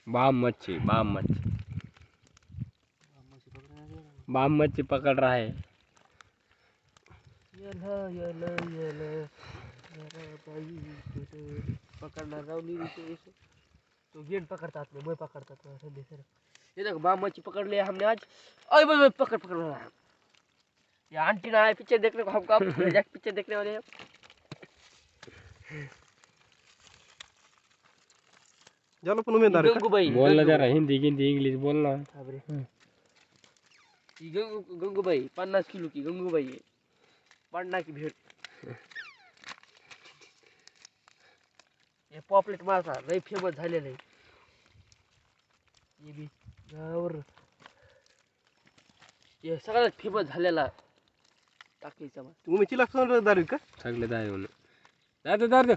Balm मच्छी balm मच्छी पकड़ रहा है। पकडणार रावली तो गेंद पकड़तात मैं पकड़ता था सर सर ये देखो बाम मच्छी पकड़ लिया हमने आज। अरे भाई पकड़ पकड़ ये आंटी ना आए पिक्चर देखने को हमको पिक्चर देखने वाले हैं। झालं पण उमेदवार गंगूबाई बोलना जरा हिंदी इंग्लिश बोलना। गंगूबाई 50 किलो की गंगूबाई आहे पांडा की भेट हे पॉपलेट मासा लय फेमस झालेलं आहे हे बी गावावर हे सगळ्यात फेमस झालेला टाकीचा मासा तुम्ही चिला दारू का सगळे दाय म्हणून दादा